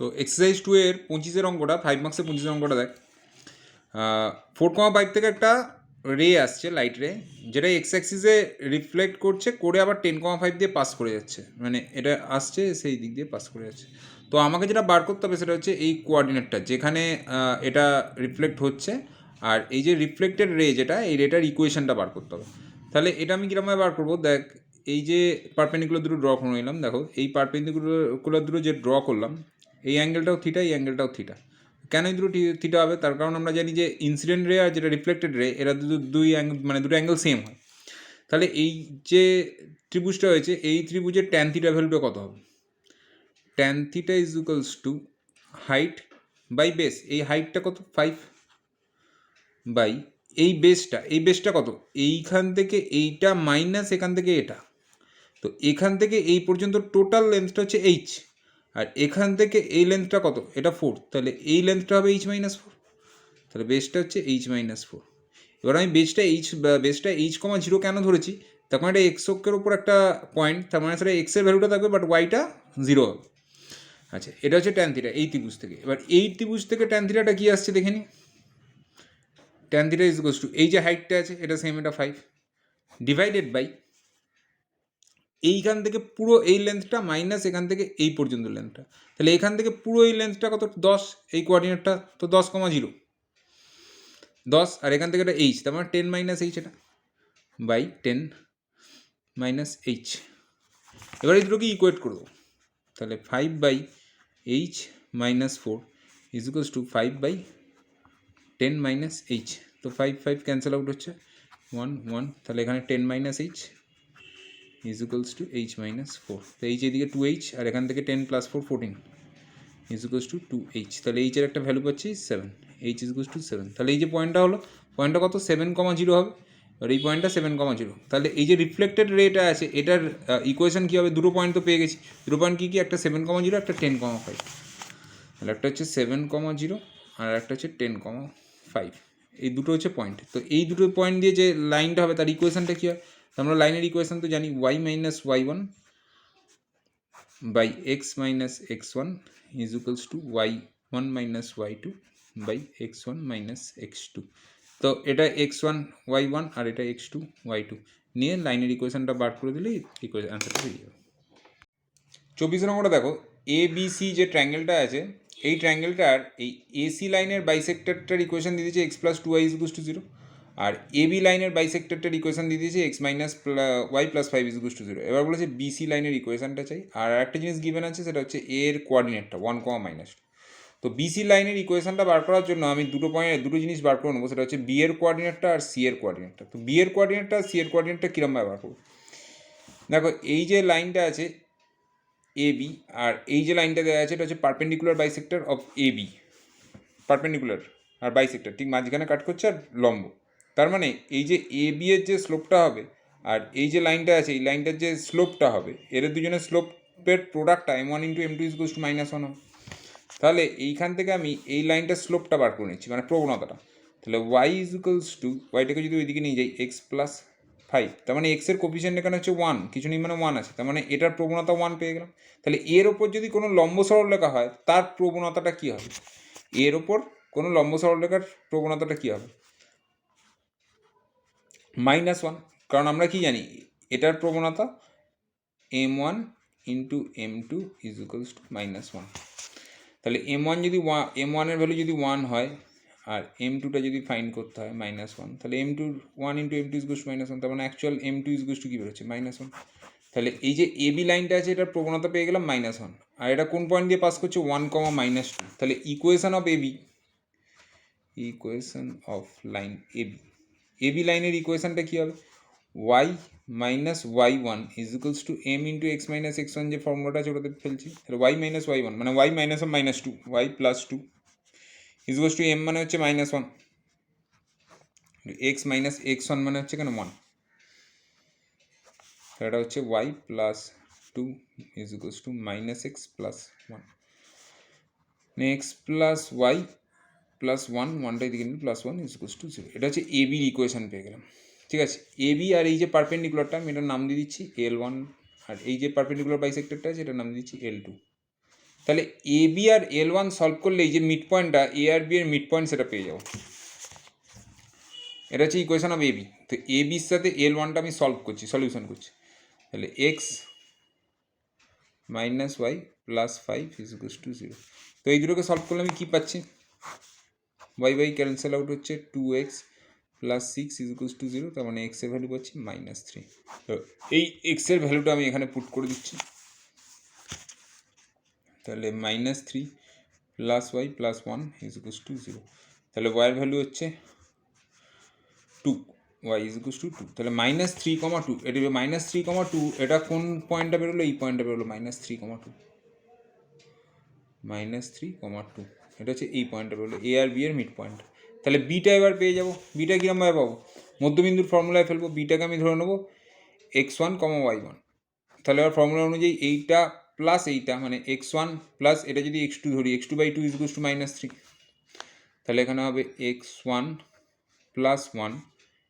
তো এক্সারসাইজ 2 এর 25 অঙ্কটা 5 মার্কসের 25 অঙ্কটা দেখ 4,5 থেকে একটা রে আসছে লাইট রে, যেটা এক্স অ্যাক্সিসে রিফ্লেক্ট করছে, করে আবার 10,5 দিয়ে পাস করে যাচ্ছে, মানে এটা আসছে সেই দিক দিয়ে পাস করে যাচ্ছে। তো আমাকে যেটা বার করতে হবে সেটা হচ্ছে এই কোঅর্ডিনেটটা যেখানে এটা রিফ্লেক্ট হচ্ছে, আর এই যে রিফ্লেক্টেড রে যেটা, এই রেটার ইকুয়েশনটা বার করতে হবে। তাহলে এটা আমি কীরকমভাবে বার করবো, দেখ এই যে পারপেন্ডিকুলার দুটো ড্র করে নিলাম, দেখো এই পারপেন্ডিকুলার দুটো যে ড্র করলাম, এই অ্যাঙ্গেলটাও থিটা, এই অ্যাঙ্গেলটাও থিটা। কেন এই দুটো থিটা হবে? তার কারণ আমরা জানি যে ইনসিডেন্ট রে আর যেটা রিফ্লেক্টেড রে, এরা দুই অ্যাঙ্গেল, মানে দুটো অ্যাঙ্গেল সেম হয়। তাহলে এই যে ত্রিভুজটা হয়েছে, এই ত্রিভুজের ট্যান থিটা ভ্যালুটা কত হবে? Tan theta is equals to height by base. এই হাইটটা কত? 5 বাই এই বেসটা কত? এইখান থেকে এইটা মাইনাস এখান থেকে এটা। তো এখান থেকে এই পর্যন্ত টোটাল লেন্থটা হচ্ছে এইচ, আর এখান থেকে এই লেন্থটা কত? এটা 4, তাহলে এই লেন্থটা হবে এইচ মাইনাস 4, তাহলে বেসটা হচ্ছে এইচ মাইনাস 4। এবার আমি বেসটা এইচ কমা 0 কেন ধরেছি? তখন এটা এক্স অক্ষের ওপর একটা পয়েন্ট, তার মানে সেটা এক্সের ভ্যালুটা থাকবে, বাট ওয়াইটা 0 হবে। আচ্ছা, এটা হচ্ছে ট্যান থিটা এই ত্রিভুজ থেকে। এবার এই ত্রিভুজ থেকে ট্যান থিটাটা কী আসছে দেখে নি। Tan theta is equals two এই যে হাইটটা আছে এটা সেম, এটা 5 ডিভাইডেড বাই এইখান থেকে পুরো এই লেন্থটা মাইনাস এখান থেকে এই পর্যন্ত লেন্থটা। তাহলে এখান থেকে পুরো এই লেন্থটা কত? 10, এই কোঅর্ডিনেটটা তো 10,0 10, আর এখান থেকে এটা এইচ, তার মানে 10 মাইনাস এইচ, এটা বাই 10 মাইনাস এইচ। এবার এই দুটোকে ইকুয়েট করে দেবো, তাহলে 5 by H minus 4 is equals to 5 by 10 minus H. তো 5 ক্যান্সেল আউট হচ্ছে, 1 তাহলে এখানে 10 minus H is equals to H minus 4। তো এইচ এদিকে 2h, আর এখান থেকে 10 plus 4 14 is equals two 2h। তাহলে এইচের একটা ভ্যালু পাচ্ছি 7, এইচ ইজ ইকুয়ালস টু 7। তাহলে এই যে পয়েন্টটা হলো, পয়েন্টটা কত? 7,0 হবে। আর এই পয়েন্টটা 7,0। তাহলে এই যে রিফ্লেক্টেড রেটা আছে, এটার ইকুয়েশন কী হবে? দুটো পয়েন্ট তো পেয়ে গেছি। দুটো পয়েন্ট কী কী? একটা 7,0, একটা 10,5। তাহলে একটা হচ্ছে 7,0 আর একটা হচ্ছে 10,5। এই দুটো হচ্ছে পয়েন্ট। তো এই দুটো পয়েন্ট দিয়ে যে লাইনটা হবে তার ইকুয়েশনটা কী হয়? আমরা লাইনের ইকুয়েশন তো জানি, y minus y1 by x minus x1 is equals to y1 minus y2 by x1 minus x2। তো এটা x1 y1 আর এটা x2 y2 নিয়ে লাইনের ইকুয়েশনটা বার করে দিলেই ইকুয়েশন অ্যান্সারটা বেরিয়ে যাবে। 24 নম্বরটা দেখো, এ বি সি যে ট্রায়াঙ্গেলটা আছে, এই ট্রায়াঙ্গেলটার এই এসি লাইনের বাইসেক্টরটার ইকুয়েশন দিয়ে দিয়েছে x plus 2y is equals to 0, আর এবি লাইনের বাইসেক্টরটার ইকুয়েশন দিয়ে দিয়েছে x minus y plus 5 is equals to 0। এবার বলেছে বিসি লাইনের ইকুয়েশনটা চাই, আর একটা জিনিস গিভেন আছে সেটা হচ্ছে এর কোঅর্ডিনেটটা 1,-2। তো বিসি লাইনের ইকুয়েশনটা বার করার জন্য আমি দুটো জিনিস বার করে নেবো, সেটা হচ্ছে বি এর কোঅর্ডিনেটটা আর সি এর কোঅর্ডিনেটটা। তো বি এর কোঅর্ডিনেটটা আর সি এর কোঅর্ডিনেটটা কীরকমভাবে বার করবো? দেখো এই যে লাইনটা আছে এ বি, আর এই যে লাইনটা দেওয়া আছে এটা হচ্ছে perpendicular bisector of A B, perpendicular আর বাইসেক্টর ঠিক মাঝখানে কাট করছে আর লম্ব। তার মানে এই যে এ বি এর যে স্লোপটা হবে আর এই যে লাইনটা আছে এই লাইনটার যে স্লোপটা হবে, এর দুজনের স্লোপের প্রোডাক্টটা m1 into m2 is equals two -1 হবে। তাহলে এইখান থেকে আমি এই লাইনটার স্লোপটা বার করে নিচ্ছি, মানে প্রবণতাটা। তাহলে y ইজ ইকুয়ালস টু, ওয়াইটাকে যদি ওইদিকে নিয়ে যাই এক্স প্লাস 5, তার মানে এক্সের কোফিশিয়েন্ট এখানে হচ্ছে 1, কিছু নেই মানে 1 আছে, তার মানে এটার প্রবণতা 1 পেয়ে গেলাম। তাহলে এর ওপর যদি কোনো লম্ব সরলরেখা হয় তার প্রবণতাটা কী হবে? এর ওপর কোনো লম্ব সরলরেখার প্রবণতাটা কী হবে? -1, কারণ আমরা কি জানি এটার প্রবণতা m1 into m2 is equals two -1। তাহলে m1 যদি m1 এর ভ্যালু যদি 1 হয় আর m2টা যদি ফাইন্ড করতে হয় -1, তাহলে m2 1 into m2 is equals two -1, তার মানে actual m2 is equals to কী বেরোচ্ছে? -1। তাহলে এই যে এ বি লাইনটা আছে এটার প্রবণতা পেয়ে গেলাম -1, আর এটা কোন পয়েন্ট দিয়ে পাস করছে? 1,-2। তাহলে equation of AB, equation of line AB লাইনের ইকুয়েশনটা কী হবে? y minus y1 is equals to m into x minus x1, যে ফর্মুলাটা আছে ওটাতে ফেলছি। তাহলে y মাইনাস y1 মানে y minus -2, y plus 2 is equals to m মানে হচ্ছে -1, x মাইনাস x1 মানে হচ্ছে কেন 1, তাহলে এটা হচ্ছে y plus 2 is equals two -x plus 1, x plus y plus 1, 1টা এদিকে নিলে প্লাস 1 ইজ ইকুয়ালস টু 0। এটা হচ্ছে এ বির ইকুয়েশন পেয়ে গেলাম। ঠিক আছে, এ বি আর এই যে পারপেন্ডিকুলারটা আমি এটার নাম দিয়ে দিচ্ছি L1, আর এই যে পারপেন্ডিকুলার বাইসেক্টরটা আছে এটার নাম দিচ্ছি L2। তাহলে A B R L1 solve করলে এই যে মিড পয়েন্টটা এ আর বি এর মিড পয়েন্ট সেটা পেয়ে যাবো। এটা হচ্ছে ইকুয়েশন অফ এ বি। তো এ বির সাথে L1টা আমি সলভ করছি, সলিউশন করছি। তাহলে x minus y plus 5 is equals to 0। তো এই দুটোকে সলভ করলে আমি কী পাচ্ছি, ওয়াই বাই ক্যান্সেল আউট হচ্ছে 2x plus 6 is equals to 0, তার মানে এক্সের ভ্যালু পাচ্ছি -3। তো এই এক্সের ভ্যালুটা আমি এখানে পুট করে দিচ্ছি। তাহলে -3 plus y plus 1 is equals to 0। তাহলে ওয়াইয়ের ভ্যালু হচ্ছে 2, ওয়াই ইজ ইকুয়ালস টু 2। তাহলে -3, 2, এটা -3, 2, এটা কোন পয়েন্টটা বেরোলো, এই পয়েন্টটা বেরোলো -3, 2, -3, 2, এটা হচ্ছে এই পয়েন্টটা বেরোলো এ আর বি এর মিড পয়েন্ট। তাহলে বিটা এবার পেয়ে যাবো। বিটা কীরকমভাবে পাবো, মধ্যবিন্দুর ফর্মুলায় ফেলবো। বিটাকে আমি ধরে নেবো x1, y1। তাহলে এবার ফর্মুলা অনুযায়ী এইটা প্লাস এইটা মানে x1 প্লাস এটা যদি x2 ধরি, x2/2 ইজ ইকুয়ালস টু -3। তাহলে এখানে হবে x1 plus 1,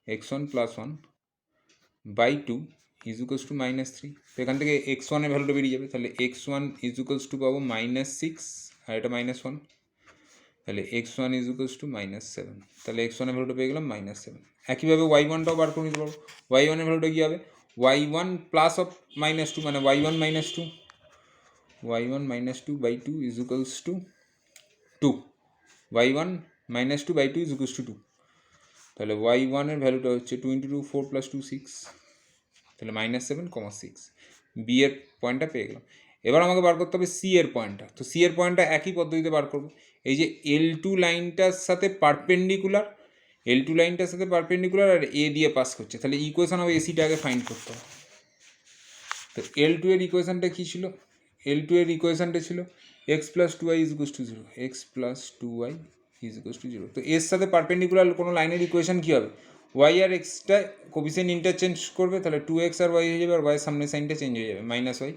x1 plus 1/2 is equals to -3। তো এখান থেকে x1 এর ভ্যালুটা বেরিয়ে যাবে। তাহলে x1 ইজ ইকুয়ালস টু পাবো -6 আর এটা -1, তাহলে x1 ইজ ইকুয়ালস টু -7। তাহলে x1 এর ভ্যালুটা পেয়ে গেলাম -7। একইভাবে y1টাও বার করে নিতে পারবো। y1 এর ভ্যালুটা কী হবে, y1 প্লাস অফ -2 মানে y1 -2, y1 -2/2 is equals two 2, y1 -2/2 is equals two 2। তাহলে y1 এর ভ্যালুটা হচ্ছে 2 × 2 4 + 2 6, তাহলে -7, 6। বি এর পয়েন্টটা পেয়ে গেলাম। এবার আমাকে বার করতে হবে সি এর পয়েন্টটা। তো সি এর পয়েন্টটা একই পদ্ধতিতে বার করবো। এই যে L2 লাইনটার সাথে পারপেন্ডিকুলার, L2 লাইনটার সাথে পারপেন্ডিকুলার আর এ দিয়ে পাস করছে, তাহলে ইকুয়েশন অফ এসিটা আগে ফাইন্ড করতে হবে। তো L2 এর ইকুয়েশনটা কী ছিল, L2 এর ইকুয়েশনটা ছিল x + 2y is equals to 0, x + 2y is equals to 0। তো এর সাথে পারপেন্ডিকুলার কোনো লাইনের ইকুয়েশন কী হবে, y আর এক্সটা কোফিসিয়েন্ট ইন্টারচেঞ্জ করবে, তাহলে 2x আর y হয়ে যাবে, আর y-এর সামনের সাইনটা চেঞ্জ হয়ে যাবে -y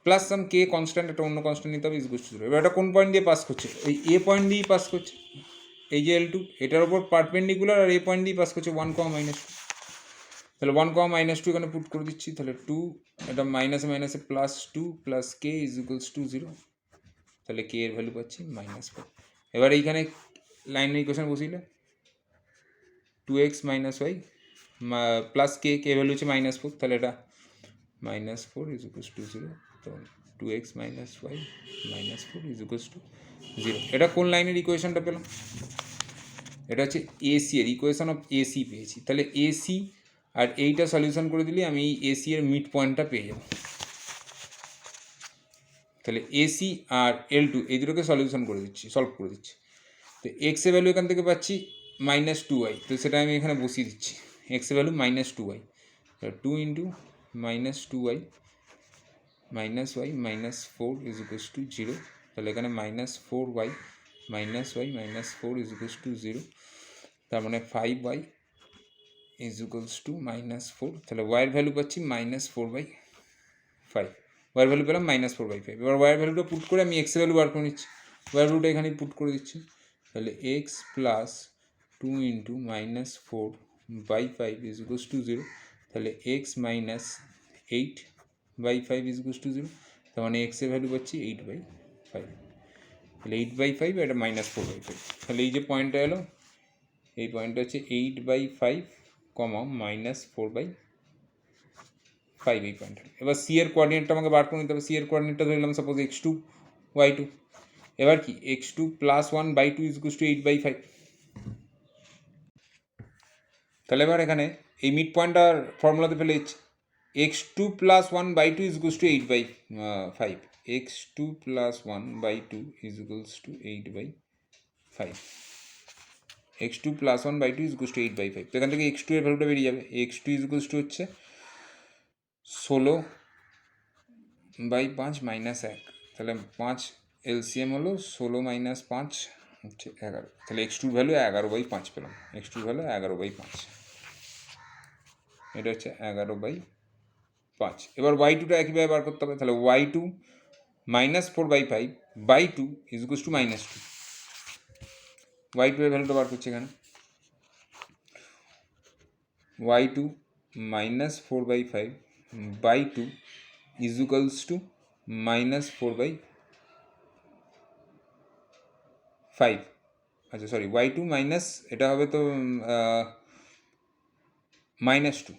প্লাস সাম কে কনস্ট্যান্ট, একটা অন্য কনস্ট্যান্ট নিতে হবে, ইজ ইকুয়ালস টু 0। এবার এটা কোন পয়েন্ট দিয়ে পাস করছে, এই এ পয়েন্ট দিয়েই পাস করছে। এই যে L2 এটার ওপর পারপেন্ডিকুলার আর এ পয়েন্ট দিয়ে পাস করছে 1, -2। তাহলে 1, -2 এখানে পুট করে দিচ্ছি। তাহলে 2, এটা মাইনাসে মাইনাসে +2 plus K is equals to 0। তাহলে কে এর ভ্যালু পাচ্ছি -4। এবার এইখানে লাইনের ইকুয়েশন বসিলে 2x - y প্লাস কে, কে ভ্যালু হচ্ছে -4, তাহলে এটা -4 ইজ ইকুয়ালস টু 0। তো 2x - y -4 is equals to 0। এটা কোন লাইনের ইকুয়েশনটা পেলাম, এটা হচ্ছে এসি এর ইকুয়েশন অফ এসি পেয়েছি। তাহলে এসি আর এইটা সলিউশন করে দিলে আমি এই এসি এর মিড পয়েন্টটা পেয়ে যাব। তাহলে এসি আর L2 এই দুটোকে সলিউশন করে দিচ্ছি, সলভ করে দিচ্ছি। তো এক্স এর ভ্যালু এখান থেকে পাচ্ছি -2y, তো সেটা আমি এখানে বসিয়ে দিচ্ছি। এক্স এর value -2y, 2 × -2y -4 is equals to 0। তাহলে এখানে -4y -4 ইজ ইকুয়ালস টু 0, তার মানে 5y ইজ ইকুয়ালস টু -4। তাহলে ওয়াইয়ের ভ্যালু পাচ্ছি -4/5, ওয়াইয়ের ভ্যালু পেলাম -4/5। এবার ওয়াইয়ের ভ্যালুটা পুট করে আমি এক্সের ভ্যালু বার করে নিচ্ছি। ওয়াইয়ের ভ্যালুটা এখানে পুট করে দিচ্ছি। তাহলে x plus 2 × -4/5 is equals to 0। তাহলে x - 8/5 ইজ ইকুয়ালস টু 0, তার মানে এক্সের ভ্যালু পাচ্ছি 8/5। তাহলে 8/5 এটা -4/5। তাহলে এই যে পয়েন্টটা এলো, এই পয়েন্টটা হচ্ছে 8/5, -4/5 এই পয়েন্ট। এবার সি এর কোঅর্ডিনেটটা আমাকে বার করে নিতে হবে। সি এর কোঅর্ডিনেটটা ধরলাম সাপোজ x2, y2। এবার কি x2 + 1/2 ইজ ইকুয়ালস টু 8/5। তাহলে এবার এখানে এই মিড পয়েন্টটার ফর্মুলাতে ফেলে দিচ্ছি, x2 + 1/2 is equals two 8/5, x2 + 1/2 is equals two 8/5, x2 + 1/2 is equals two 8/5। তো এখান থেকে x2 এর ভ্যালুটা বেরিয়ে যাবে, x2 ইজ ইকুয়ালস টু হচ্ছে 16/5 - 1। তাহলে 5 এলসিএম হলো 16 - 5 হচ্ছে 11। তাহলে x2 ভ্যালু 11/5 পেলাম, x2 ভ্যালু 11/5, এটা হচ্ছে 11/5। এবার y2টা একইভাবে বার করতে হবে। তাহলে y2 -4/5/2 is equals two -2। y2 এর ভ্যালুটা বার করছি এখানে, y2 -4/5/2 ইজ ইকুয়ালস টু -4/5। 5, আচ্ছা সরি y2 মাইনাস এটা হবে তো -2,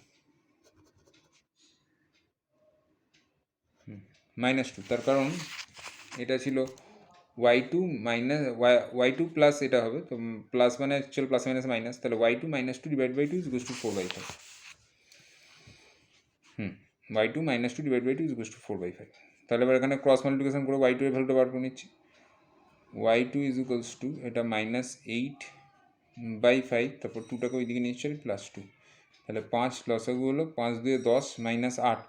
-2, তার কারণ এটা ছিল y2 মাইনাস y2 প্লাস এটা হবে, তো প্লাস মানে অ্যাকচুয়াল প্লাস মাইনাস মাইনাস, তাহলে y2 -2 divide by 2 is to 4/5। y2 -2 divide by 2 is to 4/5। তাহলে এবার এখানে ক্রস মাল্টিপ্লিকেশন করে y2 এর ভ্যালুটা বার করে নিচ্ছি। y2 ইজ ইকুয়ালস টু এটা -8/5, তারপর 2টাকে ওইদিকে নিয়ে চলি +2, তাহলে 5 লসাগু হলো 5 2 10 -8,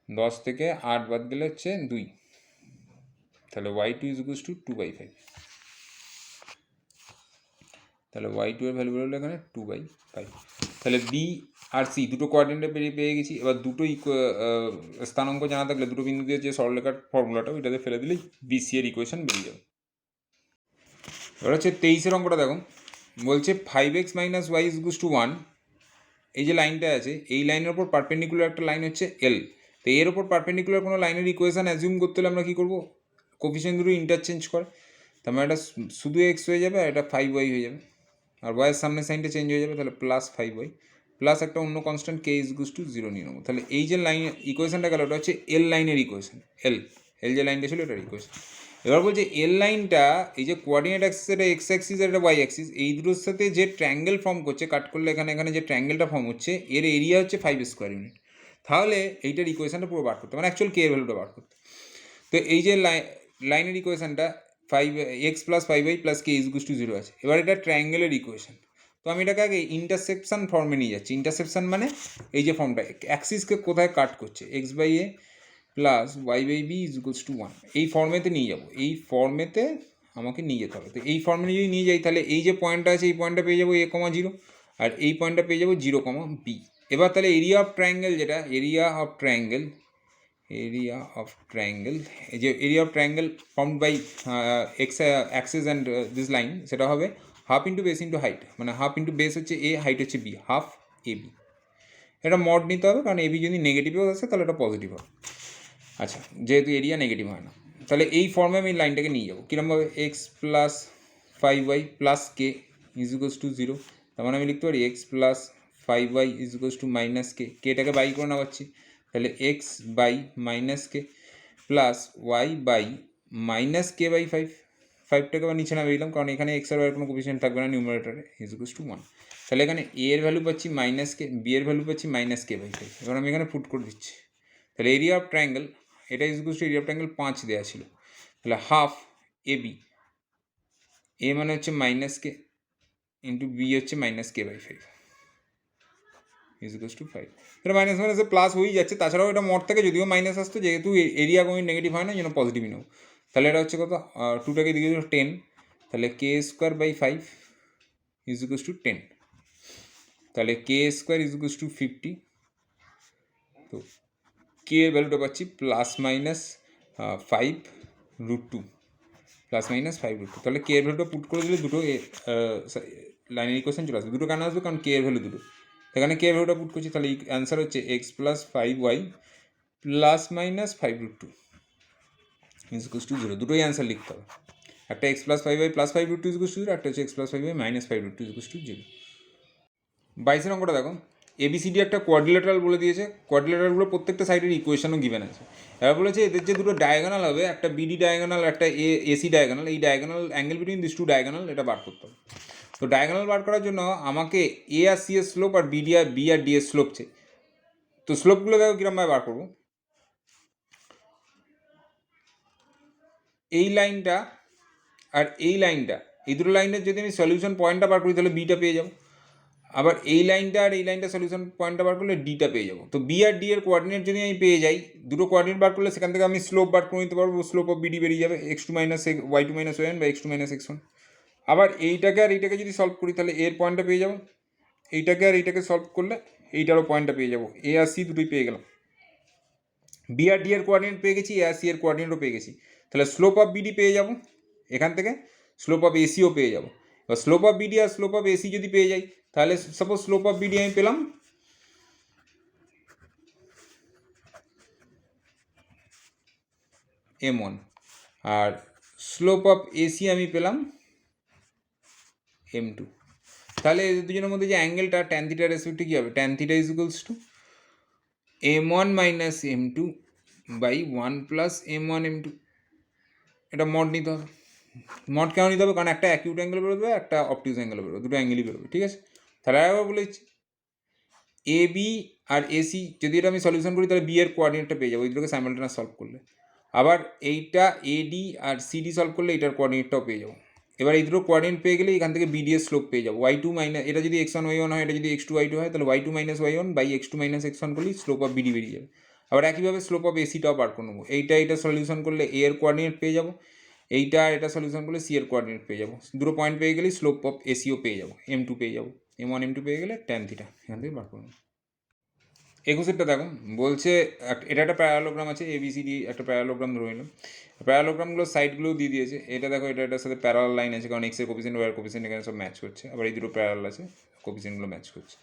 10 থেকে 8 বাদ গেলে হচ্ছে 2, তাহলে y2 ইজ ইকুয়ালস টু 2/5। তাহলে y2 এর ভ্যালু বেরোলো এখানে 2/5। তাহলে বি আর সি দুটো কোঅর্ডিনেটে পেয়ে গেছি। এবার দুটো স্থানাঙ্ক জানা থাকলে দুটো বিন্দু দিয়ে যে সরলরেখার ফর্মুলাটা ওইটাতে ফেলে দিলেই বিসি এর ইকুয়েশন বেরিয়ে যাবে। এবার হচ্ছে 23 অঙ্কটা দেখো, বলছে 5x - y = 1। এই যে লাইনটা আছে এই লাইনের ওপর পারপেন্ডিকুলার একটা লাইন হচ্ছে এল। তো এর ওপর পারপেন্ডিকুলার কোনো লাইনের ইকুয়েশন অ্যাজিউম করতে হলে আমরা কী করবো, কোফিশিয়েন্ট দুটো ইন্টারচেঞ্জ করে, তার মানে এটা শুধু এক্স হয়ে যাবে আর এটা 5y হয়ে যাবে, আর ওয়াইয়ের সামনের সাইনটা চেঞ্জ হয়ে যাবে, তাহলে +5y প্লাস একটা অন্য কনস্ট্যান্ট k = 0 নিয়ে নেবো। তাহলে এই যে লাইন ইকুয়েশনটা গেল ওটা হচ্ছে এল লাইনের ইকুয়েশন, এল যে লাইনটা ছিল এটার ইকুয়েশন। এবার বলছে এল লাইনটা এই যে কোঅর্ডিনেট অ্যাক্সিস, এটা এক্স অ্যাক্সিস আর এটা ওয়াই অ্যাক্সিস, এই দুটোর সাথে যে ট্রায়াঙ্গেল ফর্ম করছে, কাট করলে এখানে যে ট্রায়াঙ্গেলটা ফর্ম হচ্ছে এর এরিয়া হচ্ছে 5 স্কোয়ার ইউনিট। তাহলে এইটার ইকুয়েশনটা পুরো বার করতে, মানে অ্যাকচুয়াল কে এর ভ্যালুটা বার করতে। তো এই যে লাইনের ইকুয়েশনটা 5x + 5y + k = 0 আছে। এবার এটা ট্রায়াঙ্গেলের ইকুয়েশন, তো আমি এটাকে আগে ইন্টারসেপশন ফর্মে নিয়ে যাচ্ছি। ইন্টারসেপশন মানে এই যে ফর্মটা অ্যাক্সিসকে কোথায় কাট করছে, x/a + y/b = 1, এই ফর্মেতে নিয়ে যাব, এই ফর্মেতে আমাকে নিয়ে যেতে হবে। তো এই ফর্মে যদি নিয়ে যাই তাহলে এই যে পয়েন্টটা আছে এই পয়েন্টটা পেয়ে যাবো a,0, আর এই পয়েন্টটা পেয়ে যাবো 0,b। এবার তাহলে এরিয়া অফ ট্রায়াঙ্গেল, যেটা এরিয়া অফ ট্রায়াঙ্গেল এই যে area of triangle formed by x axis and this line, সেটা হবে half into base into height, মানে হাফ ইন্টু বেস হচ্ছে এ, হাইট হচ্ছে বি, হাফ ab। এটা মড নিতে হবে কারণ এবি যদি নেগেটিভও আসে তাহলে এটা পজিটিভ হবে। আচ্ছা, যেহেতু এরিয়া নেগেটিভ হয় না, তাহলে এই ফর্মে আমি লাইনটাকে নিয়ে যাবো কীরকমভাবে, x + 5y + k = 0। তার মানে আমি লিখতে পারি x + 5y = -k, কেটাকে বাই করে নেওয়াচ্ছি, তাহলে x/-k প্লাস y/-k/5, 5টাকে আবার নিচে নামিয়ে দিলাম কারণ এখানে x আর y কোনো কোফিশিয়েন্ট থাকবে না নিউমারেটরে, = 1। তাহলে এখানে a এর ভ্যালু পাচ্ছি -k, b এর ভ্যালু পাচ্ছি -k/5। এবার আমি এখানে পুট করে দিচ্ছি, তাহলে এরিয়া অফ ট্রায়াঙ্গেল এটা এরিয়া অফ ট্রায়াঙ্গেল 5 দেওয়া ছিল, তাহলে হাফ ab, a মানে হচ্ছে -k ইন্টু b হচ্ছে -k/5 = 5। এটা মাইনাস মাইনাসে প্লাস হয়েই যাচ্ছে, তাছাড়াও এটা মড থেকে যদিও মাইনাস আসতো, যেহেতু এরিয়া কোনো নেগেটিভ হয় না যেন পজিটিভই নেব। তাহলে এটা হচ্ছে কত, 2টাকে দিকে 10, তাহলে k²/5 = 10, তাহলে k² = 50। তো কে এর ভ্যালুটা পাচ্ছি +-5√2, +-5√2। তাহলে কে এর ভ্যালুটা পুট করে দিলে দুটো লাইনের ইকুয়েশন চলে আসবে। দুটো কেন আসবে, কারণ কে এর ভ্যালু দুটো, এখানে কে এর ভ্যালুটা পুট করছি, তাহলে অ্যান্সার হচ্ছে x + 5y +-5√2 = 0। দুটোই অ্যান্সার লিখতে হবে, একটা x + 5y +5√2 = 0, একটা হচ্ছে x + 5y -5√2 = 0। 22 অঙ্কটা দেখো, এবিসিডি একটা কোয়াড্রিলেটারাল বলে দিয়েছে, কোয়াড্রিলেটারালগুলো প্রত্যেকটা সাইডের ইকুয়েশনও গিভেন আছে। এবার বলেছে এদের যে দুটো ডায়াগোনাল হবে, একটা বিডি ডায়াগোনাল একটা এসি ডায়াগোনাল, এই diagonal angle between this two diagonal এটা বার করতে হবে। তো ডায়াগোনাল বার করার জন্য আমাকে এ আর সি এর স্লোপ আর বি আর ডি এর স্লোপ চাই। তো স্লোপগুলো দেখো কীরকমভাবে বার করবো, এই লাইনটা আর এই লাইনটা, এই দুটো লাইনের যদি আমি সলিউশন পয়েন্টটা বার করি তাহলে বিটা পেয়ে যাবো, আবার এই লাইনটা আর এই লাইনটা সলিউশন পয়েন্টটা বার করলে ডিটা পেয়ে যাবো। তো বি আর ডি এর কোঅর্ডিনেট যদি আমি পেয়ে যাই, দুটো কোঅর্ডিনেট বার করলে সেখান থেকে আমি স্লোপ বার করে নিতে পারবো, স্লোপ অফ বিডি বেরিয়ে যাবে x2 - y2 - y1 বা x2 - x1। আবার এইটাকে আর এইটাকে যদি সলভ করি তাহলে এর পয়েন্টটা পেয়ে যাবো, এইটাকে আর এইটাকে সলভ করলে এইটারও পয়েন্টটা পেয়ে যাবো, এ আর সি দুটোই পেয়ে গেলাম। বি আর ডি এর কোঅর্ডিনেট পেয়ে গেছি, এ আর সি এর কোঅর্ডিনেটও পেয়ে গেছি, তাহলে স্লোপ অফ বিডি পেয়ে যাবো, এখান থেকে স্লোপ অফ এসিও পেয়ে যাবো। এবার স্লোপ অফ বিডি আর স্লোপ অফ এসি যদি পেয়ে যাই, তাহলে সাপোজ স্লোপ অফ বিডি আমি পেলাম m1, R slope of AC আমি পেলাম m2। তাহলে এই দুজনের মধ্যে যে অ্যাঙ্গেলটা ট্যান থিটার রেসপেক্টে কী হবে, tan theta is equals to m1 minus m2 by 1 plus m1 m2। এটা মড নিতে হবে। মড কেন নিতে হবে, কারণ একটা অ্যাকিউট অ্যাঙ্গেল বেরোবে, একটা অবটিউজ অ্যাঙ্গেল বেরোবে, দুটো অ্যাঙ্গেলই বেরোবে, ঠিক আছে। তাহলে একবার বলে দিচ্ছি, এ বি আর এসি যদি এটা আমি সলিউশন করি তাহলে বি এর কোঅর্ডিনেটটা পেয়ে যাবো এই দুটোকে সাইমালটেনাস সলভ করলে। আবার এইটা এডি আর সিডি সলভ করলে এটার কোঅর্ডিনেটটাও পেয়ে যাবো। এবার এই দুটো কোঅর্ডিনেট পেয়ে গেলে এখান থেকে বিডি এর স্লোপ পেয়ে যাবো, y2 মাইনাস, এটা যদি x1 y1 হয়, এটা যদি x2 y2 হয়, তাহলে y2 minus y1 by x2 minus x1 করলেই স্লোপ অফ বিডি বেরিয়ে যাবে। আবার একইভাবে স্লোপ অফ এসিটাও বার করে নেবো, এটা সলিউশন করলে এ এর কোঅর্ডিনেট পেয়ে যাবো, এইটা এটা সলিউশন করলে সি এর কোঅর্ডিনেট পেয়ে যাবো, দুটো পয়েন্ট পেয়ে গেলেই স্লোপ অফ এসিও পেয়ে যাবো, m2 পেয়ে যাবো, m1 m2 পেয়ে গেলে ট্যান থিটা এখান থেকে বার করে নেবো। 21টা দেখো, বলছে এটা একটা প্যারালোগ্রাম আছে, এবিসিডি একটা প্যারালোগ্রাম ধরে নিলাম, প্যারালোগ্রামগুলোর সাইডগুলোও দিয়ে দিয়েছে। এটা দেখো, এটার সাথে প্যারাল লাইন আছে, কারণ এক্সের কোপিসেন্ট ওয়ার কোপিসেন্ট এখানে সব ম্যাচ করছে, আবার এই দুটো প্যারাল আছে, কোপিসেন্টগুলো ম্যাচ করছে।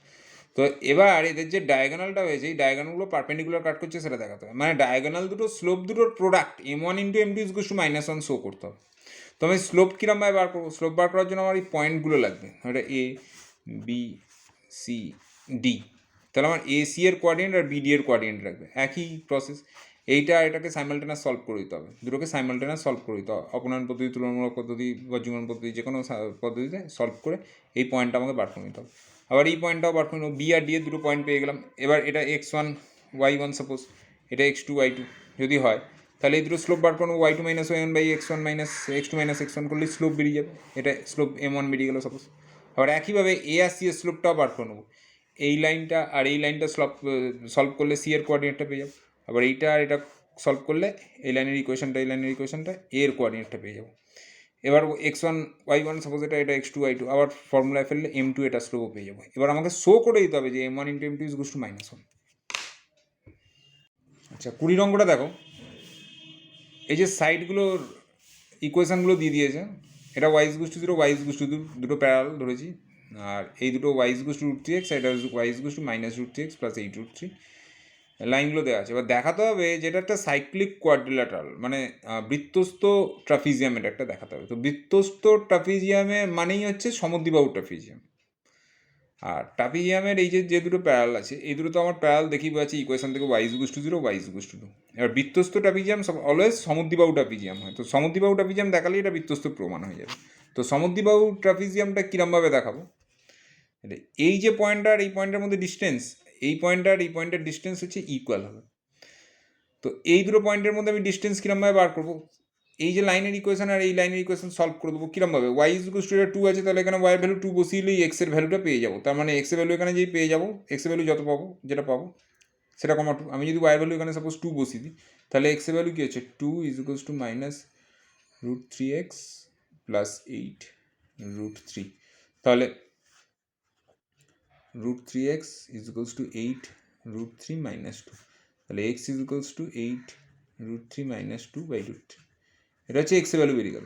তো এবার এদের যে ডায়াগোনালটা হয়েছে, এই ডায়াগোনালগুলো পারপেন্ডিকুলার কাট করছে সেটা দেখাতে হবে, মানে ডায়াগোনাল দুটো স্লোপ দুটোর product m1 into m2 equals to -1 show করতে হবে। তো আমি স্লোপ কীরকমভাবে বার করবো, স্লোপ বার করার জন্য আমার এই পয়েন্টগুলো লাগবে, এটা এ বি সি ডি। তাহলে আমার এসি এর কোঅর্ডিনেট আর বিডি এর কোঅর্ডিনেট রাখবে, একই প্রসেস। এটাকে সাইমালটেনাস সলভ করে দিতে হবে, দুটোকে সাইমালটেনাস সলভ করে দিতে হবে, অপনয়ন পদ্ধতি, তুলনামূলক পদ্ধতি বা যুগ্মন পদ্ধতি, যে কোনো পদ্ধতিতে সলভ করে এই পয়েন্টটা আমাকে বার করে নিতে হবে। আবার এই পয়েন্টটাও বার করে নেবো, বি আর ডি এর দুটো পয়েন্ট পেয়ে গেলাম। এবার এটা x1 y1 সাপোজ, এটা x2 y2 যদি হয়, তাহলে এই দুটো স্লোপ বার করবো, y2 minus y1 by x1 minus x2 minus x1 করলে স্লোপ বেরিয়ে যাবে, এটা স্লোপ m1 বেরিয়ে গেলো সাপোজ। আবার একইভাবে এ আর সি এর স্লোপটাও বার করে নেবো, এই লাইনটা আর এই লাইনটা সলভ করলে সি এর কোঅর্ডিনেটটা পেয়ে যাবো। আবার এইটা আর এটা সলভ করলে এই লাইনের ইকুয়েশনটা এই লাইনের ইকুয়েশনটা এর কোঅর্ডিনেটটা পেয়ে যাবো। এবার x1 y1 সাপোজ, এটা x2 y2, আবার ফর্মুলায় ফেললে m2 এটা স্লোপও পেয়ে যাবো। এবার আমাকে শো করে দিতে হবে যে m1 into m2 is two -1। আচ্ছা, 20 নম্বরটা দেখো, এই যে সাইডগুলোর ইকুয়েশানগুলো দিয়ে দিয়েছে, এটা y is to 0, y is to দুটো প্যারাল ধরেছি, আর এই দুটো y ইজ টু √3x, এটা y is two -√3x plus 8√3 লাইনগুলো দেওয়া আছে। এবার দেখাতে হবে যেটা একটা সাইক্লিক কোয়াড্রিল্যাটারাল, মানে বৃত্তস্থ ট্রাপিজিয়াম, এটা একটা দেখাতে হবে। তো বৃত্তস্থ ট্রাপিজিয়ামের মানেই হচ্ছে সমদ্বিবাহু ট্রাপিজিয়াম। আর ট্রাপিজিয়ামের এই যে দুটো প্যারাল আছে, এই দুটো তো আমার প্যারাল দেখি পাচ্ছি ইকুয়েশন থেকে y is to 0, y is to 2। এবার বৃত্তস্থ ট্রাপিজিয়াম অলওয়েজ সমদ্বিবাহু ট্রাপিজিয়াম হয়, তো সমদ্বিবাহু ট্রাপিজিয়াম দেখালেই এটা বৃত্তস্থ প্রমাণ হয়ে যাবে। তো সমদ্বিবাহু ট্রাপিজিয়ামটা কীরমভাবে দেখাবো, এই যে পয়েন্টটা আর এই পয়েন্টের মধ্যে ডিস্টেন্স, এই পয়েন্ট আর এই পয়েন্টের ডিস্টেন্স হচ্ছে ইকুয়াল হবে। তো এই দুটো পয়েন্টের মধ্যে আমি ডিস্টেন্স কীরমভাবে বার করবো, এই যে লাইনের ইকুয়েশন আর এই লাইনের ইকুয়েশন সলভ করে দেবো কীরমভাবে, y ইজ টু 2 আছে, তাহলে এখানে y এর ভ্যালু 2 বসিয়েলেই x এর ভ্যালুটা পেয়ে যাবো। তার মানে x এর ভ্যালু এখানে যেই পেয়ে যাবো, x এর ভ্যালু যত পাবো, যেটা পাবো সেটা কমা 2। আমি যদি y এর ভ্যালু এখানে সাপোজ 2 বসিয়ে দিই, তাহলে x এর ভ্যালু কী হচ্ছে, 2 ইজ টু -√3x প্লাস 8√3। তাহলে √3x ইজ টু 8√3 -2, তাহলে x ইজ টু 8√3 -2 বাই √3। এটা হচ্ছে x এর ভ্যালু বেরিয়ে গেল।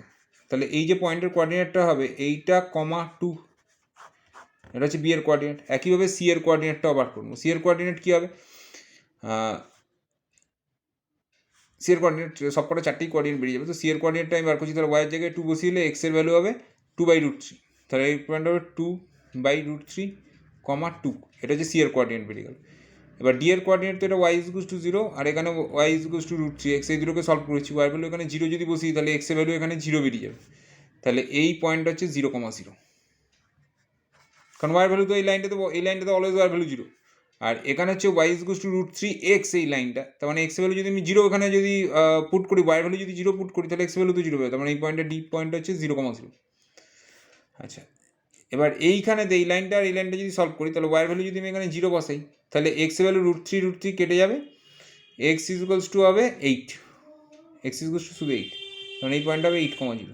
তাহলে এই যে পয়েন্টের কোঅর্ডিনেটটা হবে এইটা, কমা 2, এটা হচ্ছে বি এর কোঅর্ডিনেট। একইভাবে সি এর কোঅর্ডিনেটটাও বার করবো। সি এর কোঅর্ডিনেট কী হবে, সি এর কোঅর্ডিনেট সবকটা চারটেই কোঅর্ডিনেট বেরিয়ে যাবে। তো সি এর কোঅর্ডিনেটটা আমি বার করছি, তাহলে y এর জায়গায় 2 বসিয়ে x এর ভ্যালু হবে 2 বাই √3, তাহলে এই পয়েন্ট হবে 2 বাই √3, কমা 2, এটা হচ্ছে সি এর কোঅর্ডিনেট বেরিয়ে গেল। এবার ডি এর কোঅর্ডিনেট তো এটা y ইজ টু 0, আর এখানে y ইজ টু √3x, এই দুটোকে সলভ করেছি, y এর ভ্যালু এখানে 0 যদি বসি, তাহলে x এর ভ্যালু এখানে 0 বেরিয়ে যাবে। তাহলে এই পয়েন্ট হচ্ছে 0,0, কারণ y এর ভ্যালু তো এই লাইনটাতে অলওয়েজ y এর ভ্যালু 0, আর এখানে হচ্ছে y ইজ টু √3x এই লাইনটা, তার মানে x এর ভ্যালু যদি আমি 0 এখানে যদি পুট করি, y এর ভ্যালু যদি 0 পুট করি, তাহলে x এর ভ্যালু তো 0 হবে, তার মানে এই পয়েন্টটা ডি পয়েন্ট হচ্ছে 0,0। আচ্ছা, এবার এইখানে এই লাইনটা আর এই লাইনটা যদি সলভ করি, তাহলে y এর ভ্যালু যদি আমি এখানে 0 বসাই, তাহলে x এর ভ্যালু √3 কেটে যাবে, x ইজ টু হবে 8, x ইজ টু শুধু 8, কারণ এই পয়েন্ট হবে 8,0।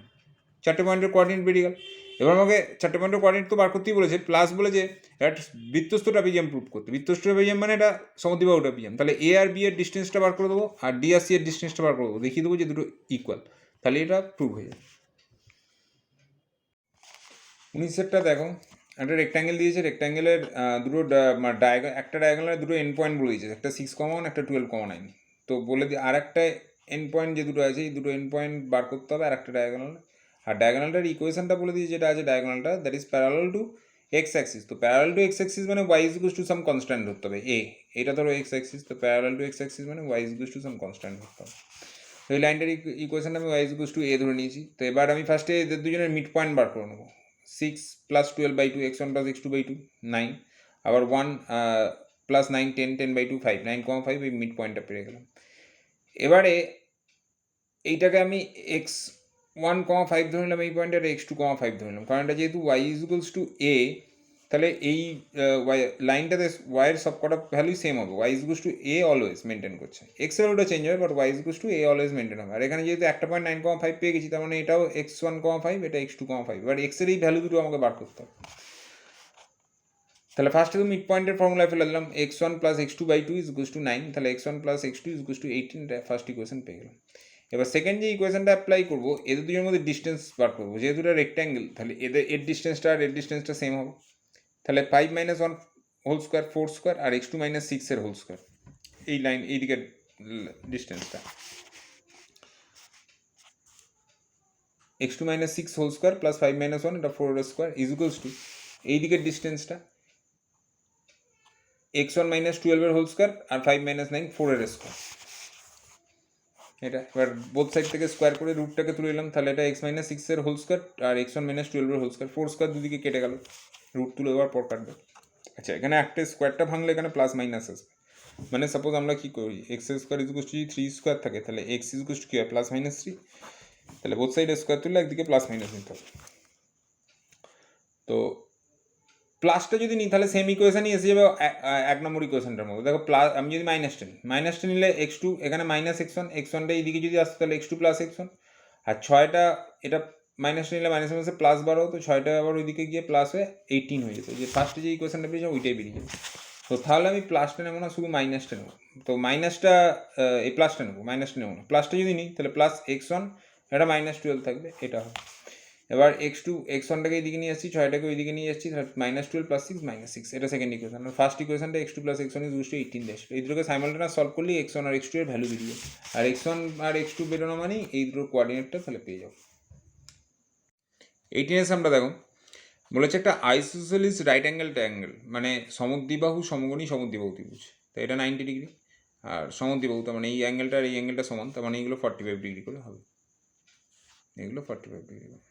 চারটে পয়েন্টের কোঅর্ডিনেট বেরিয়ে গেল। এবার আমাকে চারটে পয়েন্টের কোঅর্ডিনেট তো বার করতেই বলেছে, প্লাস বলেছে এটা বৃত্তস্থ ট্রাপিজিয়াম প্রুভ করতে। বৃত্তস্থ ট্রাপিজিয়াম মানে এটা সমদ্বিবাহু ট্রাপিজিয়াম, তাহলে এ আর বি এর ডিস্টেন্সটা বার করে দেবো, আর ডি আর সি এর ডিস্টেন্সটা বার করে দেবো, দেখিয়ে দেবো যে দুটো ইকুয়াল, তাহলে এটা প্রুভ হয়ে যাবে। 19টা দেখো, একটা রেক্ট্যাঙ্গেল দিয়েছে, রেক্ট্যাঙ্গেলের দুটো একটা ডায়াগোনালের দুটো এন্ড পয়েন্ট বলে দিয়েছে, একটা 6,1 একটা 12,9। তো বলে দিই আর একটা এন্ড পয়েন্ট যে দুটো আছে, এই দুটো এন্ড পয়েন্ট বার করতে হবে আর একটা ডায়াগোনাল। আর ডায়াগোনালটার ইকুয়েশনটা বলে দিয়েছি যেটা আছে ডায়াগোনালটা that is parallel to X axis. তো প্যারালাল টু এক্স অ্যাক্সিস মানে Y is equals to some constant ধরতে হবে এ, এটা ধরো এক্স অ্যাক্সিস, তো প্যারালাল টু এক্স অ্যাক্সিস মানে Y is equals to some constant ধরতে হবে। তো এই লাইনটার ইকুয়েশনটা আমি Y is equals to A ধরে নিয়েছি। তো এবার আমি ফার্স্টে এদের দুজনের মিড পয়েন্ট বার করে নেবো। 6 প্লাস 12/2 x1 প্লাস x2/2 9, আবার 1 প্লাস 9 10 10/2 5 9,5 এই মিড পয়েন্টটা পেয়ে গেলাম। এবারে এইটাকে আমি x1,5 ধরে নিলাম এই পয়েন্টে, আর x2,5 ধরে নিলাম, কারণ এটা যেহেতু y is equals two a, তাহলে এই লাইনটাতে y এর সব কটা ভ্যালু সেম হবে, y is equals two a always maintain করছে, x এর ভ্যালুটা চেঞ্জ হবে but y is equals two a always maintain হবে। আর এখানে যেহেতু একটা পয়েন্ট 9,5 পেয়ে গেছি, তার মানে এটাও x1,5 এটা x2,5, এবার x এর এই ভ্যালু দুটো আমাকে বার করতে হবে। তাহলে ফার্স্টে তো মিড পয়েন্টের ফর্মুলায় ফেলে দিলাম x1 plus x2/2 is equals two 9, তাহলে x1 plus x2 is equals two 18, এটা ফার্স্ট ইকুয়েশন পেয়ে গেলাম। এবার সেকেন্ড যে ইকুয়েশনটা অ্যাপ্লাই করবো, এদের দুজনের মধ্যে ডিস্টেন্স বার করবো, যেহেতু এটা রেক্ট্যাঙ্গেল তাহলে এর ডিস্টেন্সটা আর এর ডিস্টেন্সটা সেম হবে, তাহলে 5 - 1 হোল স্কোয়ার 4 স্কোয়ার আর x2 - 6 এর হোল স্কোয়ার, এই লাইন এই দিকের ডিস্টেন্সটা x2 - 6 হোল স্কোয়ার প্লাস 5 - 1 এটা 4 স্কোয়ার ইজ ইকুয়ালস টু এই দিকের ডিস্টেন্সটা x1 - 12 এর হোল স্কোয়ার আর 5 - 9 4 এর স্কোয়ার। এটা এবার বোথ সাইড থেকে স্কোয়ার করে রুটটাকে তুলে নিলাম, তাহলে এটা x - 6 এর হোল স্কোয়ার আর x1 - 12 এর হোল স্কোয়ার, 4 স্কোয়ার দুদিকে কেটে গেল, রুট তুলে দেওয়ার পর কাটবে। আচ্ছা, এখানে একটা স্কোয়ারটা ভাঙলে এখানে প্লাস মাইনাস আসবে, মানে সাপোজ আমরা কী করি, x square is equals to 3 square থাকে, তাহলে এক্স ইজ ইকুয়ালস টু কী হয় প্লাস মাইনাস 3, তাহলে বোথ সাইডে স্কোয়ার তুললে একদিকে প্লাস মাইনাস নিতে হবে। তো প্লাসটা যদি নিই তাহলে সেম ইকুয়েশনই এসে যাবে এক নম্বর ইকুয়েশনটার মধ্যে। দেখো প্লাস আমি যদি মাইনাসটা নিলে x2 এখানে মাইনাস x1টা এইদিকে যদি আসতো তাহলে x2 প্লাস x1, আর 6টা এটা মাইনাসটা নিলে মাইনাসের মাসে প্লাস 12, তো 6টা আবার ওইদিকে গিয়ে প্লাস হয়ে 18 হয়ে যেত, যে ফার্স্টে যে ইকুয়েশনটা পেয়েছিলাম ওইটাই বেরিয়ে যাবে। তো তাহলে আমি প্লাসটা নেবো না, শুধু মাইনাসটা নেবো। তো মাইনাসটা এই প্লাসটা নেবো, মাইনাসটা নেবো না। প্লাসটা যদি নিই তাহলে প্লাস x1 এটা -12 থাকবে, এটা হবে। এবার x1টাকে এইদিকে নিয়ে আসছি, 6টাকে ওইদিকে নিয়ে আসছি, -12 + 6 -6, এটা সেকেন্ড ইকুয়েশন। আর ফার্স্ট ইকুয়েশনটা x2 + x1 is equal to 18 দেয়, এই দুটোকে সাইমালটেনিয়াস সলভ করলেই x1 আর x2 এর ভ্যালু বেরিয়ে যাবে, আর x1 আর x2 বেরোনো মানেই এই দুটোর কোঅর্ডিনেটটা তাহলে পেয়ে যাবো। 18 আমরা দেখো বলেছে একটা আইসোসেলিস রাইট অ্যাঙ্গেল ট্রায়াঙ্গেল, মানে সমদ্বিবাহু সমকোণী সমদ্বিবাহু ত্রিভুজ, তো এটা 90 ডিগ্রি, আর সমদ্বিবাহু তার মানে এই অ্যাঙ্গেলটা আর এই অ্যাঙ্গেলটা সমান, তার মানে এইগুলো 45 ডিগ্রি করে হবে, এগুলো 45 ডিগ্রি করে।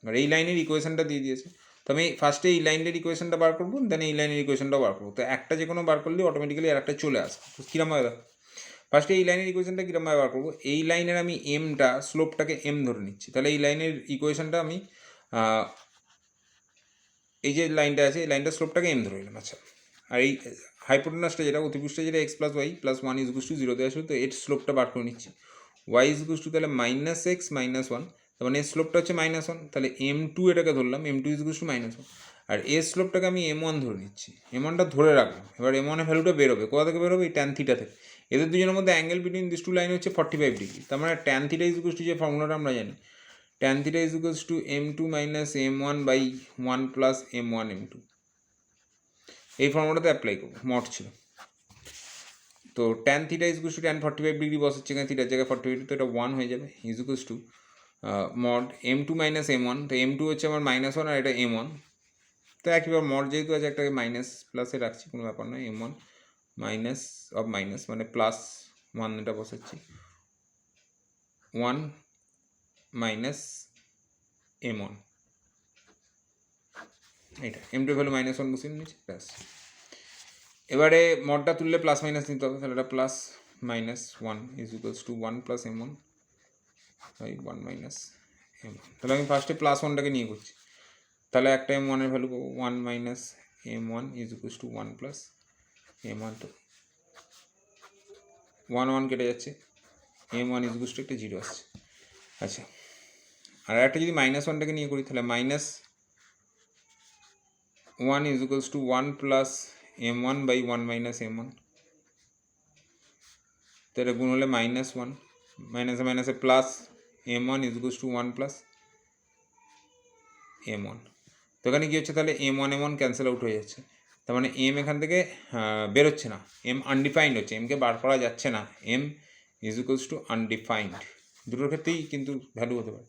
আর এই লাইনের ইকুয়েশনটা দিয়ে দিয়েছে, তো আমি ফার্স্টে এই লাইনের ইকুয়েশনটা বার করবো, দেন এই লাইনের ইকুয়েশনটাও বার করবো, তো একটা যে কোনো বার করলে অটোমেটিক্যালি আর একটা চলে আসবে। তো কীরমভাবে দেখো, ফার্স্টে এই লাইনের ইকুয়েশনটা কীরমভাবে বার করবো, এই লাইনের আমি এমটা স্লোপটাকে এম ধরে নিচ্ছি, তাহলে এই লাইনের ইকুয়েশনটা আমি এই যে লাইনটা আছে এই লাইনটা স্লোপটাকে এম ধরে নিলাম। আচ্ছা, আর এই হাইপোটেনাসটা যেটা অতিভুজটা যেটা x + y + 1 = 0 দেওয়া আসলে, তো এর স্লোপটা বার করে নিচ্ছি, y = তাহলে -x - 1, তার মানে এর স্লোপটা হচ্ছে -1, তাহলে m2 এটাকে ধরলাম, m2 = -1, আর এর স্লোপটাকে আমি m1 ধরে নিচ্ছি, m1টা ধরে রাখলাম। এবার m1 এর ভ্যালুটা বেরোবে, কোথা থেকে বেরোবে, এই tan θ থেকে। এদের দুজনের মধ্যে angle between this two line হচ্ছে 45 ডিগ্রি, তার মানে tan θ = যে ফর্মুলাটা আমরা জানি, tan θ = m2 - m1/1 + m1 m2, এই ফর্মুলাতে অ্যাপ্লাই করবো, মড ছিল। তো tan θ = tan 45 ডিগ্রি বসাচ্ছি এখানে, থিটার জায়গায় 45 ডিগ্রি, তো এটা 1 হয়ে যাবে, = মড m2 - m1, তো m2 হচ্ছে আমার -1 আর এটা m1, তো একইবার মড যেহেতু আছে একটাকে মাইনাস প্লাসে রাখছি, কোনো ব্যাপার নয়, m1 মাইনাস অফ মাইনাস মানে +1 এটা বসাচ্ছি, 1 - m1, এইটা m2 ভ্যালু -1 বসিয়ে নিচ্ছি, প্লাস। এবারে মডটা তুললে প্লাস মাইনাস নিতে হবে, তাহলে এটা +-1 = 1 + m1/1 - m1, তাহলে আমি ফার্স্টে +1টাকে নিয়ে করছি, তাহলে একটা m1 এর ভ্যালু পাবো 1 - m1 = 1 + m1, তো 1 1 কেটে যাচ্ছে, m1 = একটা 0 আসছে। আচ্ছা, আর একটা যদি -1টাকে নিয়ে করি, তাহলে -1 = 1 + m1/1 - m1, তো এটা গুণ হলে -1, মাইনাসে মাইনাসে প্লাস, m1 = 1 + m1, তো এখানে কী হচ্ছে, তাহলে m1 m1 ক্যান্সেল আউট হয়ে যাচ্ছে, তার মানে m এখান থেকে বেরোচ্ছে না, m আনডিফাইন্ড হচ্ছে, mকে বার করা যাচ্ছে না, m = আনডিফাইন্ড, দুটোর ক্ষেত্রেই কিন্তু ভ্যালু হতে পারে।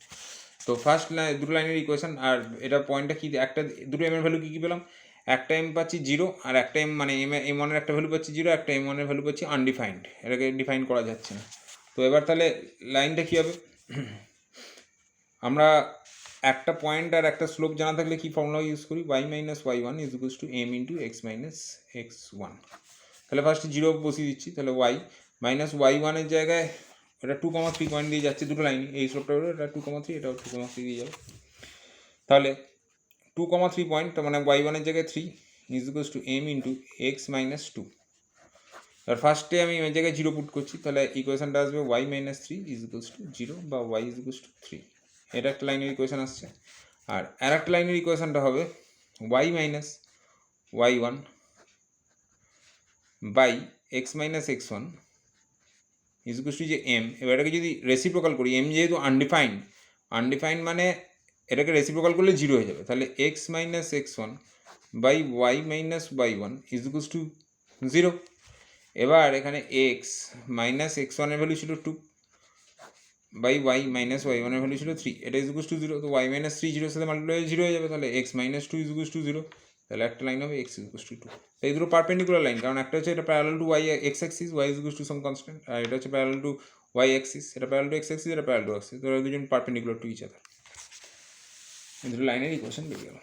তো ফার্স্ট দুটো লাইনের ইকুয়েশন, আর এটা পয়েন্টটা কি, একটা দুটো এম এর ভ্যালু কী কী পেলাম, একটা এম পাচ্ছি জিরো, আর একটা এম মানে এম ওয়ানের একটা ভ্যালু পাচ্ছি জিরো, একটা এম ওয়ানের ভ্যালু পাচ্ছি আনডিফাইন্ড, এটাকে ডিফাইন করা যাচ্ছে না। তো এবার তাহলে লাইনটা কী হবে, আমরা একটা পয়েন্ট আর একটা স্লোপ জানা থাকলে কি ফর্মুলা ইউজ করি, y minus y one is equals to m into x minus x one. তাহলে ফার্স্ট জিরো বসিয়ে দিচ্ছি, তাহলে ওয়াই মাইনাস ওয়াই ওয়ানের জায়গায় এটা 2,3 পয়েন্ট দিয়ে যাচ্ছে দুটো লাইন, এই স্লোপটা হলো এটা 2,3, এটাও 2,3 দিয়ে যাবে। তাহলে 2,3 পয়েন্ট, মানে ওয়াই ওয়ানের জায়গায় 3 is equals to m into x minus 2। আর ফার্স্টে আমি এর জায়গায় জিরো পুট করছি, তাহলে ইকুয়েশনটা আসবে y minus 3 is equals to zero, বা ওয়াই ইজ ইকুয়ালস টু 3। এটা একটা লাইনের ইকুয়েশন আসছে। আর একটা লাইনের ইকুয়েশনটা হবে y minus y one by x minus x one is equals to যে এম। এবার এটাকে যদি রেসিপ্রোকাল করি, এম যেহেতু আনডিফাইন্ড মানে এটাকে রেসিপ্রোকাল করলে জিরো হয়ে যাবে, তাহলে x minus x one by y minus y one is equals to zero. এবার এখানে এক্স মাইনাস এক্স ওয়ানের ভ্যালু ছিল 2 বাই ওয়াই মাইনাস ওয়াই ওয়ানের ভ্যালু ছিল 3, এটা ইজ ইকুয়ালস টু জিরো। তো ওয়াই মাইনাস 3 জিরোর সাথে মাল্টিপ্লাই হয়ে জিরো হয়ে যাবে, তাহলে x minus 2 is equals to zero. তাহলে একটা লাইন হবে এক্স ইজ ইকুয়ালস টু 2। তো এই দুটো পারপেন্ডিকুলার লাইন, কারণ একটা হচ্ছে এটা parallel to Y X axis, Y is equals to some constant, আর এটা হচ্ছে প্যারালাল টু ওয়াই অ্যাক্সিস, এটা প্যারালাল টু এক্স অ্যাক্সিস, এটা প্যারালাল টু অ্যাক্সিস। তো দুজন পারপেন্ডিকুলার টু ইচ আদার। এই দুটো লাইনের ইকুয়েশন বেরিয়ে গেল।